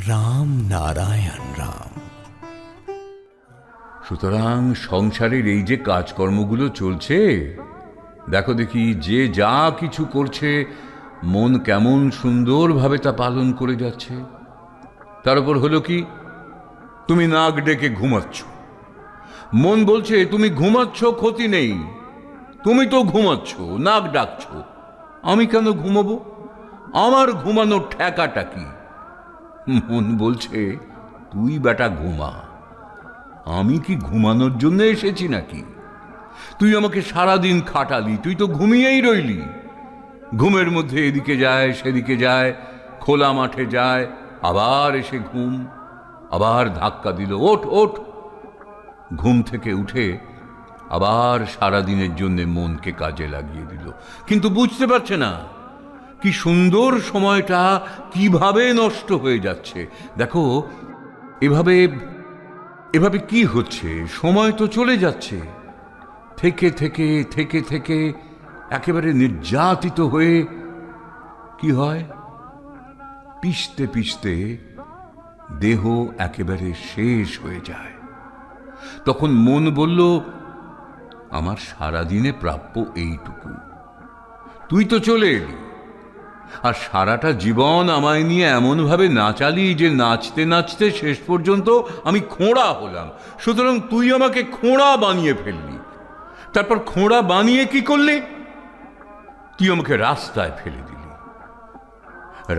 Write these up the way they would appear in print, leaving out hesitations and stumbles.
রাম নারায়ণ রাম। সুতরাং সংসারের এই যে কাজকর্মগুলো চলছে, দেখো দেখি যে যা কিছু করছে মন কেমন সুন্দরভাবে তা পালন করে যাচ্ছে। তার উপর হলো কি, তুমি নাক ডেকে ঘুমাচ্ছ। মন বলছে তুমি ঘুমাচ্ছ, ক্ষতি নেই, তুমি তো ঘুমাচ্ছ, নাক ডাকছ, আমি কেন ঘুমাবো? আমার ঘুমানোর ঠেকাটা কি? মন বলছে তুই বেটা ঘুমা, আমি কি ঘুমানোর জন্য এসেছি নাকি? তুই আমাকে সারাদিন খাটালি, তুই তো ঘুমিয়েই রইলি। ঘুমের মধ্যে এদিকে যায় সেদিকে যায়, খোলা মাঠে যায়, আবার এসে ঘুম, আবার ধাক্কা দিল ওঠ ওঠ। ঘুম থেকে উঠে আবার সারাদিনের জন্য মনকে কাজে লাগিয়ে দিল, কিন্তু বুঝতে পারছে না কি সুন্দর সময়টা কিভাবে নষ্ট হয়ে যাচ্ছে। দেখো এভাবে এভাবে কি হচ্ছে, সময় তো চলে যাচ্ছে। থেকে থেকে থেকে থেকে একেবারে নির্যাতিত হয়ে কি হয়, পিষতে পিষতে দেহ একেবারে শেষ হয়ে যায়। তখন মন বলল, আমার সারাদিনে প্রাপ্য এইটুকু, তুই তো চলে এলি, আর সারাটা জীবন আমায় নিয়ে এমনভাবে নাচালি যে নাচতে নাচতে শেষ পর্যন্ত আমি খোঁড়া হলাম। সুতরাং তুই আমাকে খোঁড়া বানিয়ে ফেললি। তারপর খোঁড়া বানিয়ে কি করলি? তুই আমাকে রাস্তায় ফেলে দিলি।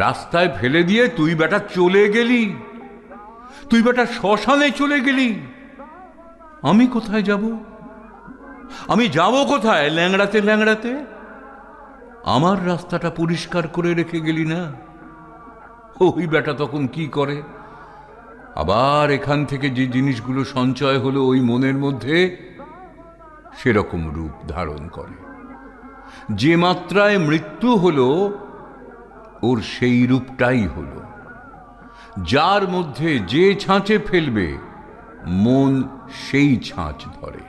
রাস্তায় ফেলে দিয়ে তুই বেটা চলে গেলি, তুই বেটা শ্মশানে চলে গেলি। আমি কোথায় যাব? আমি যাব কোথায়? ল্যাংড়াতে ল্যাংড়াতে আমার রাস্তাটা পরিষ্কার করে রেখে গেলি না। ওই বেটা তখন কি করে, আবার এখান থেকে যে জিনিসগুলো সঞ্চয় হলো ওই মনের মধ্যে, সেরকম রূপ ধারণ করে। যে মাত্রায় মৃত্যু হলো ওর সেই রূপটাই হলো। যার মধ্যে যে ছাঁচে ফেলবে মন সেই ছাঁচ ধরে।